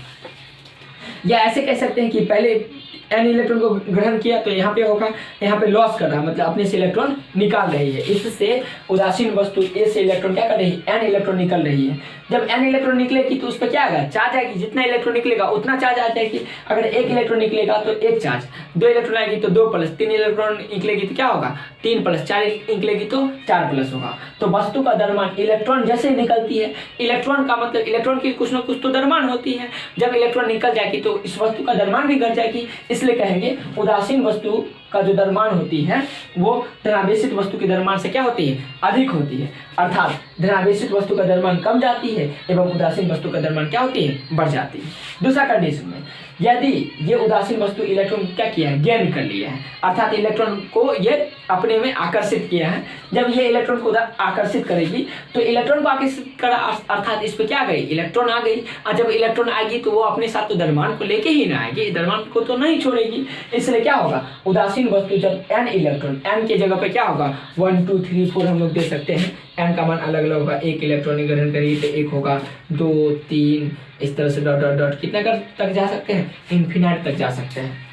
या ऐसे कह सकते हैं कि पहले n इलेक्ट्रॉन को ग्रहण किया तो यहाँ पे होगा, यहाँ पे लॉस कर रहा है, मतलब अपने से इलेक्ट्रॉन निकाल रही है। इससे उदासीन वस्तु ए से इलेक्ट्रॉन क्या कर रही है? n इलेक्ट्रॉन निकल रही है। जब n इलेक्ट्रॉन निकलेगी तो उस पर क्या आएगा? चार्ज आएगी। जितना इलेक्ट्रॉन निकलेगा उतना चार्ज आ जाएगी। अगर 1 इलेक्ट्रॉन निकलेगा तो 1 चार्ज, 2 इलेक्ट्रॉन आएगी तो 2 प्लस, 3 इलेक्ट्रॉन निकलेगी तो क्या होगा? 3 प्लस, 4 निकलेगी तो 4 प्लस होगा। तो वस्तु का द्रव्यमान, इलेक्ट्रॉन जैसे निकलती है, इलेक्ट्रॉन का मतलब इलेक्ट्रॉन की कुछ ना कुछ तो द्रव्यमान होती है। जब इलेक्ट्रॉन निकल जाएगी तो इस वस्तु का द्रव्यमान भी घट जाएगी। इसलिए कहेंगे उदासीन वस्तु का जो द्रव्यमान होती है वो धनावेशित वस्तु के द्रव्यमान से क्या होती है, अधिक होती है। अर्थात धनावेशित वस्तु का द्रव्यमान कम जाती है एवं उदासीन वस्तु का द्रव्यमान क्या होती है, बढ़ जाती है। दूसरा कंडीशन में यदि ये उदासीन वस्तु इलेक्ट्रॉन क्या किया है, गेन कर लिया है, अर्थात इलेक्ट्रॉन को ये अपने में आकर्षित किया है। जब ये इलेक्ट्रॉन को आकर्षित करेगी तो इलेक्ट्रॉन को आकर्षित करा, अर्थात इस पर क्या आ गई, इलेक्ट्रॉन आ गई। और जब इलेक्ट्रॉन आएगी तो वो अपने साथ तो द्रव्यमान को लेके ही ना आएगी, द्रव्यमान को तो नहीं छोड़ेगी। इसलिए क्या होगा, उदासीन वस्तु जब n इलेक्ट्रॉन, n के जगह पे क्या होगा 1 2 3 4 हम लोग दे सकते हैं, n का मान अलग अलग होगा। एक इलेक्ट्रॉन ग्रहण करेगी तो एक होगा, 2 3 इस तरह से डॉट डॉट डॉट कितना तक जा सकते हैं, इन्फिनाइट तक जा सकते हैं।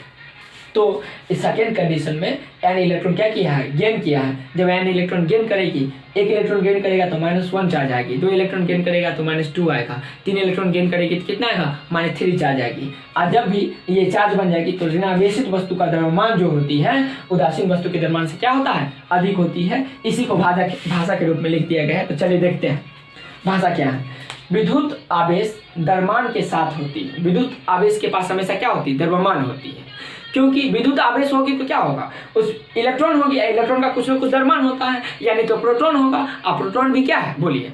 तो इस सेकेंड कंडीशन में n इलेक्ट्रॉन क्या किया है, गेन किया है। जब n इलेक्ट्रॉन गेन करेगी, एक इलेक्ट्रॉन गेन करेगा तो -1 चार्ज आएगी, 2 इलेक्ट्रॉन गेन करेगा तो -2 आएगा, 3 इलेक्ट्रॉन गेन करेगी तो कितना आएगा, -3 चार्ज आएगी। और जब भी ये चार्ज बन जाएगी तो ऋणावेशित वस्तु का द्रव्यमान जो होती है उदासीन वस्तु के द्रव्यमान से क्या होता है, अधिक होती है। इसी को भाषा के रूप में लिख दिया गया है। तो चलिए देखते हैं भाषा क्या है। विद्युत आवेश द्रव्यमान के साथ होती है। विद्युत आवेश के पास हमेशा क्या होती है, द्रव्यमान होती है। क्योंकि विद्युत आवेश होगी तो क्या होगा, उस इलेक्ट्रॉन होगी, इलेक्ट्रॉन का कुछ ना कुछ द्रव्यमान होता है, यानी तो प्रोटॉन होगा। और प्रोटॉन भी क्या है, बोलिए,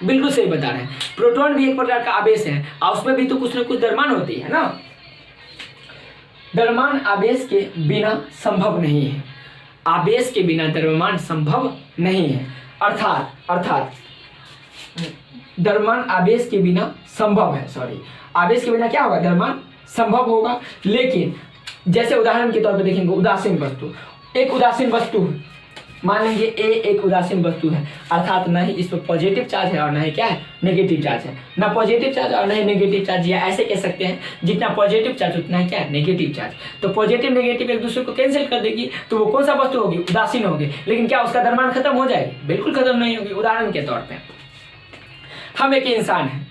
बिल्कुल सही बता रहे हैं, प्रोटॉन भी एक प्रकार का आवेश है और उसमें भी तो कुछ ना कुछ द्रव्यमान होती है ना। द्रव्यमान आवेश के बिना संभव नहीं है, आवेश के बिना द्रव्यमान संभव नहीं है। अर्थात द्रव्यमान आवेश के बिना संभव है, आवेश के बिना क्या होगा, द्रव्यमान संभव होगा। लेकिन जैसे उदाहरण के तौर पर देखेंगे, उदासीन वस्तु, एक उदासीन वस्तु मान लेंगे ए एक उदासीन वस्तु है, अर्थात ना ही इस पर पॉजिटिव चार्ज है और ना ही क्या है, नेगेटिव चार्ज है। ना पॉजिटिव चार्ज और ना ही नेगेटिव चार्ज, या ऐसे कह सकते हैं जितना पॉजिटिव चार्ज उतना ही क्या है, नेगेटिव चार्ज। तो पॉजिटिव नेगेटिव एक दूसरे को कैंसिल कर देगी, तो वो कौन सा वस्तु होगी, उदासीन होगी। लेकिन क्या उसका द्रव्यमान खत्म हो जाएगी, बिल्कुल खत्म नहीं होगी। उदाहरण के तौर पर हम एक इंसान है,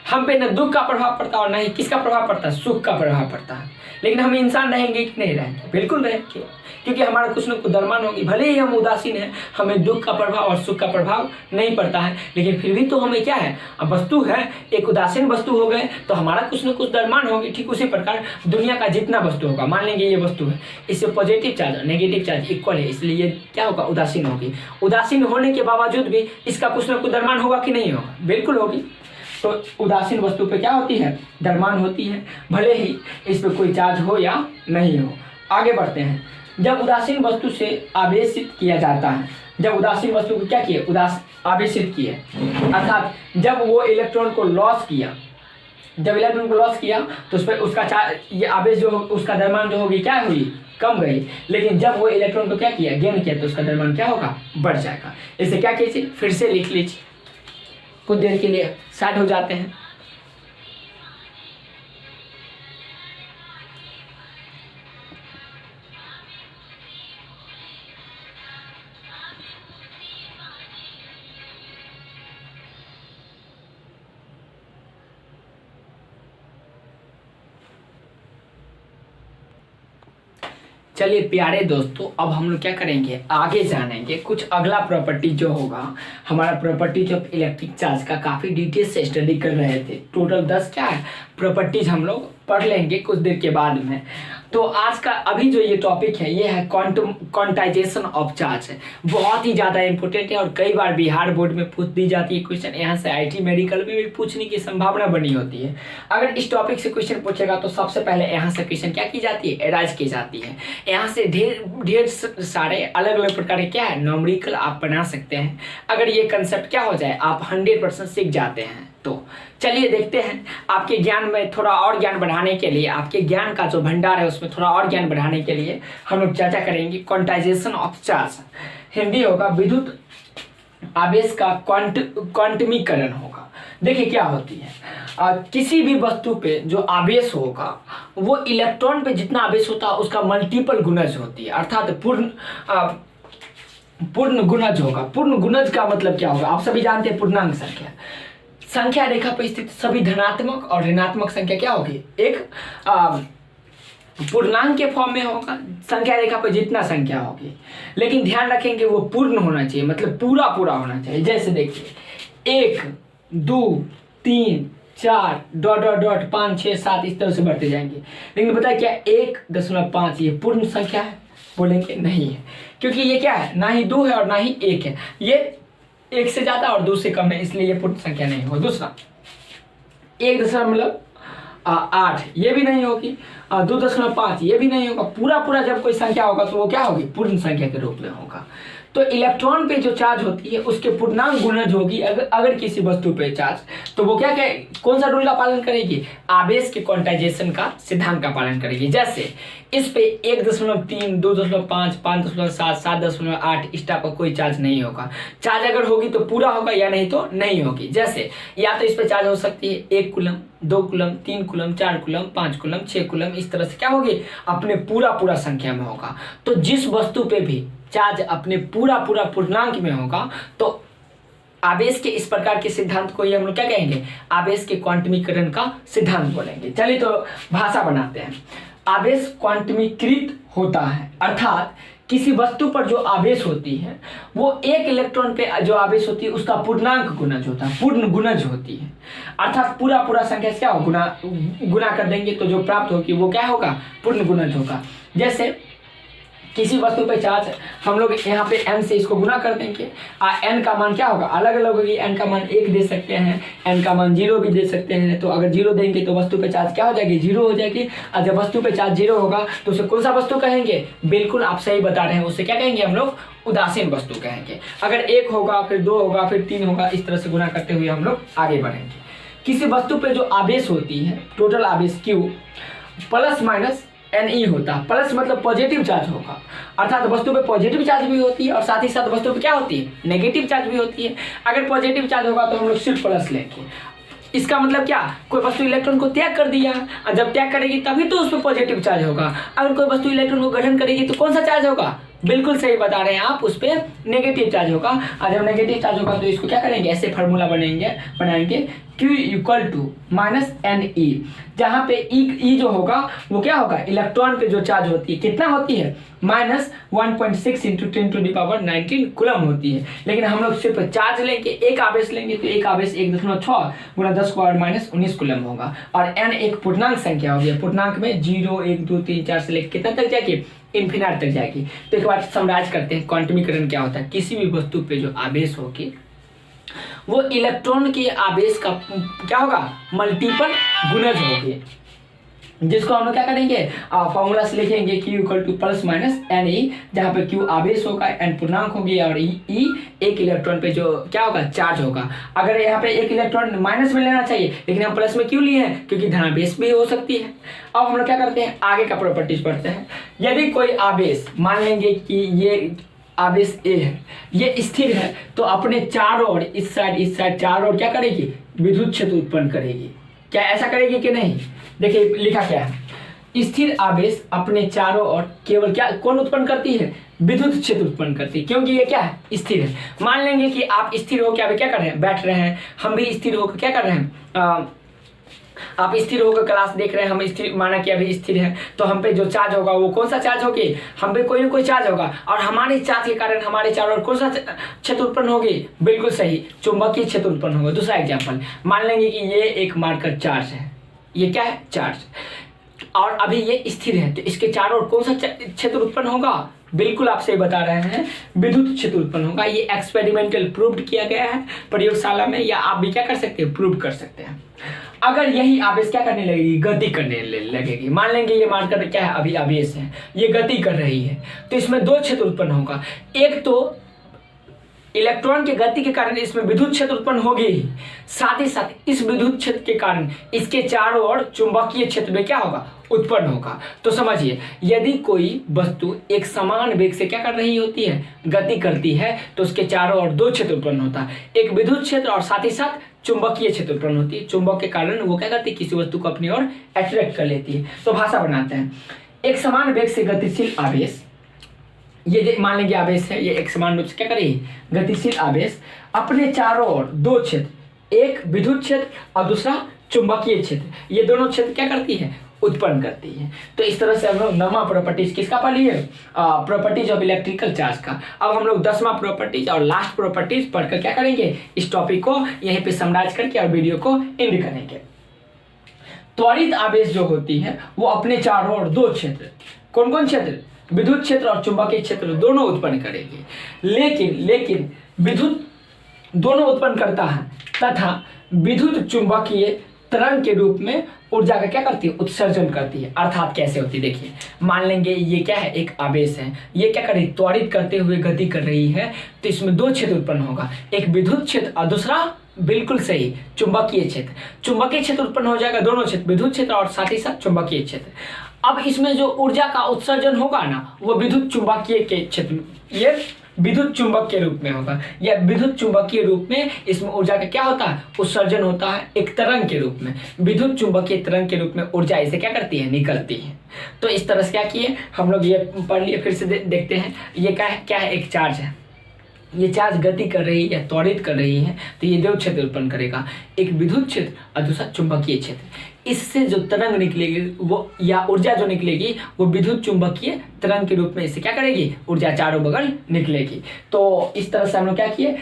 हम पे न दुख का प्रभाव पड़ता और ना ही किसका प्रभाव पड़ता है, सुख का प्रभाव पड़ता है। लेकिन हम इंसान रहेंगे कि नहीं रहेंगे, बिल्कुल रहेंगे, क्योंकि हमारा कुछ न कुछ द्रव्यमान होगी। भले ही हम उदासीन हैं, हमें दुख का प्रभाव और सुख का प्रभाव नहीं पड़ता है, लेकिन फिर भी तो हमें क्या है, अब वस्तु है, एक उदासीन वस्तु हो गए तो हमारा कुछ न कुछ द्रव्यमान होगी। ठीक उसी प्रकार दुनिया का जितना वस्तु होगा, मान लेंगे ये वस्तु है, इससे पॉजिटिव चार्ज और नेगेटिव चार्ज इक्वल है, इसलिए ये क्या होगा, उदासीन होगी। उदासीन होने के बावजूद भी इसका कुछ न कुछ द्रव्यमान होगा कि नहीं होगा, बिल्कुल होगी। तो उदासीन वस्तु पे क्या होती है, द्रव्यमान होती है, भले ही इस पे कोई चार्ज हो या नहीं हो। आगे बढ़ते हैं। जब उदासीन वस्तु से आवेशित किया जाता है, जब उदासीन वस्तु को क्या किया, आवेशित किया, अर्थात जब वो इलेक्ट्रॉन को लॉस किया, जब इलेक्ट्रॉन को लॉस किया तो उस पर उसका चार्ज, ये आवेश जो उसका द्रव्यमान जो होगी क्या हुई, कम गई। लेकिन जब वो इलेक्ट्रॉन को क्या किया, गेन किया, तो उसका द्रव्यमान क्या होगा, बढ़ जाएगा। इसे क्या कीजिए, फिर से लिख लीजिए, कुछ देर के लिए स्टार्ट हो जाते हैं। चलिए प्यारे दोस्तों, अब हम लोग क्या करेंगे, आगे जानेंगे कुछ अगला प्रॉपर्टी जो होगा हमारा, प्रॉपर्टीज ऑफ इलेक्ट्रिक चार्ज का काफ़ी डिटेल से स्टडी कर रहे थे। टोटल 10 क्या है प्रॉपर्टीज हम लोग पढ़ लेंगे कुछ देर के बाद में। तो आज का अभी जो ये टॉपिक है ये है क्वांटाइजेशन ऑफ चार्ज है, बहुत ही ज़्यादा इंपॉर्टेंट है और कई बार बिहार बोर्ड में पूछ दी जाती है क्वेश्चन, यहाँ से IT मेडिकल में भी पूछने की संभावना बनी होती है। अगर इस टॉपिक से क्वेश्चन पूछेगा तो सबसे पहले यहाँ से क्वेश्चन क्या की जाती है, एराइज की जाती है। यहाँ से ढेर सारे अलग अलग प्रकार के क्या है, न्यूमेरिकल आप बना सकते हैं। अगर ये कंसेप्ट क्या हो जाए, आप 100% सीख जाते हैं। तो चलिए देखते हैं, आपके ज्ञान में थोड़ा और ज्ञान बढ़ाने के लिए, आपके ज्ञान का जो भंडार है उसमें थोड़ा और ज्ञान बढ़ाने के लिए हम लोग चर्चा करेंगे क्वांटाइजेशन ऑफ चार्ज। हिंदी होगा विद्युत आवेश का क्वांटमीकरण होगा। देखिए क्या होती है, किसी भी वस्तु पे जो आवेश होगा वो इलेक्ट्रॉन पे जितना आवेश होता है उसका मल्टीपल गुणज होती है, अर्थात पूर्ण गुणज होगा। पूर्ण गुणज का मतलब क्या होगा, आप सभी जानते हैं पूर्णांक संख्या रेखा पर स्थित सभी धनात्मक और ऋणात्मक संख्या क्या होगी, एक पूर्णांक के फॉर्म में होगा, संख्या रेखा पर जितना संख्या होगी। लेकिन ध्यान रखेंगे वो पूर्ण होना चाहिए, मतलब पूरा होना चाहिए। जैसे देखिए 1 2 3 4 डॉट डॉट डॉट 5 6 7 इस तरह से बढ़ते जाएंगे। लेकिन बताए क्या 1.5 ये पूर्ण संख्या है? बोलेंगे नहीं है, क्योंकि ये क्या है, ना ही 2 है और ना ही 1 है, ये 1 से ज़्यादा और 2 से कम है, इसलिए ये पूर्ण संख्या नहीं होगा। दूसरा 1.8 ये भी नहीं होगी, 2.5 ये भी नहीं होगा। पूरा जब कोई संख्या होगा तो वो क्या होगी, पूर्ण संख्या के रूप में होगा। तो इलेक्ट्रॉन पे जो चार्ज होती है उसके पूर्णांक गुणज होगी अगर किसी वस्तु पे चार्ज, तो वो क्या कौन सा रूल का पालन करेगी, आवेश के क्वांटाइजेशन का सिद्धांत का पालन करेगी। जैसे इस पे 1.3 2.5 5.7 7.8 इस टाइप का कोई चार्ज नहीं होगा। चार्ज अगर होगी तो पूरा होगा या नहीं तो नहीं होगी। जैसे या तो इस पे चार्ज हो सकती है 1 coulomb 2 coulomb 3 coulomb 4 coulomb 5 coulomb 6 coulomb, इस तरह से क्या होगी, अपने पूरा संख्या में होगा। तो जिस वस्तु पे भी चार्ज अपने पूरा पूर्णांक में होगा तो आवेश के इस प्रकार के सिद्धांत को ही हम लोग क्या कहेंगे, आवेश के क्वांटमीकरण का सिद्धांत बोलेंगे। चलिए तो भाषा बनाते हैं। आवेश क्वांटमीकृत होता है, अर्थात किसी वस्तु पर जो आवेश होती है वो एक इलेक्ट्रॉन पे जो आवेश होती है उसका पूर्णांक गुणज होता है, पूर्ण गुणज होती है। अर्थात पूरा संख्या से क्या हो गुना कर देंगे तो जो प्राप्त होगी वो क्या होगा, पूर्ण गुणज होगा। जैसे किसी वस्तु पे चार्ज हम लोग यहाँ पे n से इसको गुना कर देंगे, n का मान क्या होगा, अलग अलग होगी। n का मान 1 दे सकते हैं, n का मान 0 भी दे सकते हैं। तो अगर 0 देंगे तो वस्तु पे चार्ज क्या हो जाएगी, 0 हो जाएगी। और जब वस्तु पे चार्ज 0 होगा तो उसे कौन सा वस्तु कहेंगे, बिल्कुल आप सही बता रहे हैं, उससे क्या कहेंगे हम लोग, उदासीन वस्तु कहेंगे। अगर 1 होगा फिर 2 होगा फिर 3 होगा, इस तरह से गुना करते हुए हम लोग आगे बढ़ेंगे। किसी वस्तु पे जो आवेश होती है, टोटल आवेश Q प्लस माइनस Ne होता है। प्लस मतलब पॉजिटिव चार्ज होगा, अर्थात वस्तु पे पॉजिटिव चार्ज भी होती है और साथ ही साथ वस्तु पे क्या होती है, नेगेटिव चार्ज भी होती है। अगर पॉजिटिव चार्ज होगा तो हम लोग सिर्फ प्लस लेंगे। इसका मतलब क्या, कोई वस्तु इलेक्ट्रॉन को त्याग कर दिया, और जब त्याग करेगी तभी तो उस पर पॉजिटिव चार्ज होगा। अगर कोई वस्तु इलेक्ट्रॉन को ग्रहण करेगी तो कौन सा चार्ज होगा, बिल्कुल सही बता रहे हैं आप, उस पर नेगेटिव चार्ज होगा। और जब नेगेटिव चार्ज होगा तो इसको क्या करेंगे, ऐसे फार्मूला बनाएंगे Q = -Ne, जहाँ पे E जो होगा वो क्या होगा, इलेक्ट्रॉन पे जो चार्ज होती है कितना होती है, -1.6 × 10⁻19 कूलम होती है। लेकिन हम लोग सिर्फ चार्ज लेंगे, एक आवेश लेंगे तो एक आवेश 1.6 × 10⁻−19 कूलम होगा। और n एक पूर्णांक संख्या होगी, पूर्णांक में 0 1 2 3 4 से लेकर कितना तक जाएगी, इन्फिनिट तक जाएगी। तो एक बार समराइज करते हैं, क्वांटमीकरण क्या होता है। किसी भी वस्तु पे जो आवेश होगी वो इलेक्ट्रॉन के आवेश का क्या होगा, मल्टीपल गुणज होगी, जिसको हम लोग क्या करेंगे, फॉर्मूला से लिखेंगे Q = +-Ne, जहाँ पे Q आवेश होगा, N पूर्णांक होगी और E एक इलेक्ट्रॉन पे जो क्या होगा, चार्ज होगा। अगर यहाँ पे एक इलेक्ट्रॉन माइनस में लेना चाहिए, लेकिन हम प्लस में क्यों लिए हैं, क्योंकि धनावेश भी हो सकती है। अब हम लोग क्या करते हैं, आगे का प्रॉपर्टीज पढ़ते हैं। यदि कोई आवेश, मान लेंगे कि ये आवेश A है, ये स्थिर है, तो अपने चारों ओर इस साइड चारों ओर क्या करेगी, विद्युत क्षेत्र उत्पन्न करेगी। क्या ऐसा करेगी कि नहीं, देखिए लिखा क्या है, स्थिर आवेश अपने चारों ओर केवल क्या कौन उत्पन्न करती है, विद्युत क्षेत्र उत्पन्न करती है, क्योंकि ये क्या है, स्थिर है। मान लेंगे कि आप स्थिर होकर अभी क्या कर रहे हैं, बैठ रहे हैं, हम भी स्थिर होकर क्या कर रहे हैं, आप स्थिर होकर क्लास देख रहे हैं, हम स्थिर माना कि अभी स्थिर है, तो हम पे जो चार्ज होगा वो कौन सा चार्ज होगी, हम पे कोई ना कोई चार्ज होगा, और हमारे चार्ज के कारण हमारे चारों ओर कौन सा क्षेत्र उत्पन्न होगी, बिल्कुल सही, चुंबकीय क्षेत्र उत्पन्न होगा। दूसरा एग्जाम्पल, मान लेंगे कि ये एक मार्कर चार्ज है, ये क्या है, चार्ज, और अभी ये स्थिर है, तो इसके चारों ओर कौन सा क्षेत्र उत्पन्न होगा, बिल्कुल आप सही बता रहे हैं, विद्युत क्षेत्र उत्पन्न होगा। ये एक्सपेरिमेंटल प्रूव्ड किया गया है प्रयोगशाला में, या आप भी क्या कर सकते हैं, प्रूव कर सकते हैं। अगर यही आवेश क्या करने लगेगी, गति करने लगेगी, मान लेंगे ये मानकर क्या है, अभी आवेश है, ये गति कर रही है, तो इसमें दो क्षेत्र उत्पन्न होगा। एक तो इलेक्ट्रॉन की गति के कारण इसमें विद्युत क्षेत्र उत्पन्न होगी ही, साथ ही साथ इस विद्युत क्षेत्र के कारण इसके चारों ओर चुंबकीय क्षेत्र में क्या होगा, उत्पन्न होगा। तो समझिए, यदि कोई वस्तु एक समान वेग से क्या कर रही होती है, गति करती है, तो उसके चारों ओर दो क्षेत्र उत्पन्न होता है, एक विद्युत क्षेत्र और साथ ही साथ चुंबकीय क्षेत्र उत्पन्न होती है। चुंबक के कारण वो क्या करती है, किसी वस्तु को अपनी ओर अट्रैक्ट कर लेती है। तो भाषा बनाते हैं, एक समान वेग से गतिशील आवेश, ये मान लेंगे आवेश है, ये एक समान रूप से क्या करेगी, गतिशील आवेश अपने चारों ओर दो क्षेत्र, एक विद्युत क्षेत्र और दूसरा चुंबकीय क्षेत्र, ये दोनों क्षेत्र क्या करती है, उत्पन्न करती है। तो इस तरह से हम लोग 9वां प्रॉपर्टीज किसका पढ़ लिए, प्रॉपर्टीज ऑफ इलेक्ट्रिकल चार्ज का। अब हम लोग 10वां प्रॉपर्टीज और लास्ट प्रॉपर्टीज पढ़कर क्या करेंगे, इस टॉपिक को यहीं पे समराइज करके और वीडियो को एंड करेंगे। त्वरित आवेश जो होती है वो अपने चारों ओर दो क्षेत्र, कौन कौन क्षेत्र, विद्युत क्षेत्र और चुंबकीय क्षेत्र दोनों उत्पन्न करेगी। लेकिन विद्युत दोनों उत्पन्न करता है तथा विद्युत चुंबकीय तरंग के रूप में ऊर्जा का क्या करती है, उत्सर्जन करती है। अर्थात कैसे होती है, देखिए मान लेंगे ये क्या है, एक आवेश है, ये क्या कर रही है, त्वरित करते हुए गति कर रही है, तो इसमें दो क्षेत्र उत्पन्न होगा, एक विद्युत क्षेत्र और दूसरा बिल्कुल सही चुंबकीय क्षेत्र। चुंबकीय क्षेत्र उत्पन्न हो जाएगा, दोनों क्षेत्र, विद्युत क्षेत्र और साथ ही साथ चुंबकीय क्षेत्र। अब इसमें जो ऊर्जा का उत्सर्जन होगा ना, वो विद्युत चुंबकीय के क्षेत्र, ये विद्युत चुंबक के रूप में होगा, या विद्युत चुंबकीय रूप में इसमें ऊर्जा का क्या होता है, उत्सर्जन होता है एक तरंग के रूप में, विद्युत चुंबकीय तरंग के रूप में ऊर्जा इसे क्या करती है, निकलती है। तो इस तरह से क्या किए हम लोग, ये पढ़ लिए, फिर से देखते हैं। ये क्या है, एक चार्ज है, ये चार्ज गति कर रही है या त्वरित कर रही है, तो ये दो क्षेत्र उत्पन्न करेगा, एक विद्युत क्षेत्र और दूसरा चुंबकीय क्षेत्र। इससे जो तरंग निकलेगी वो, या ऊर्जा जो निकलेगी वो विद्युत चुंबकीय तरंग के रूप में इससे क्या करेगी, ऊर्जा चारों बगल निकलेगी। तो इस तरह से हम लोग क्या किए,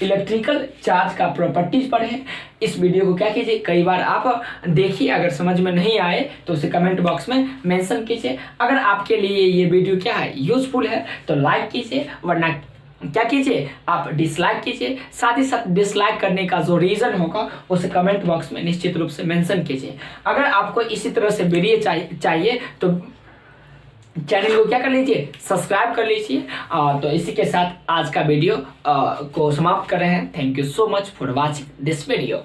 इलेक्ट्रिकल चार्ज का प्रॉपर्टीज पढ़े। इस वीडियो को क्या कीजिए, कई बार आप देखिए, अगर समझ में नहीं आए तो उसे कमेंट बॉक्स में मेंशन कीजिए। अगर आपके लिए ये वीडियो क्या है, यूजफुल है तो लाइक कीजिए, वरना क्या कीजिए, आप डिसलाइक कीजिए। साथ ही साथ डिसलाइक करने का जो रीज़न होगा उसे कमेंट बॉक्स में निश्चित रूप से मेंशन कीजिए। अगर आपको इसी तरह से वीडियो चाहिए तो चैनल को क्या कर लीजिए, सब्सक्राइब कर लीजिए। तो इसी के साथ आज का वीडियो को समाप्त कर रहे हैं। Thank you so much for watching this video.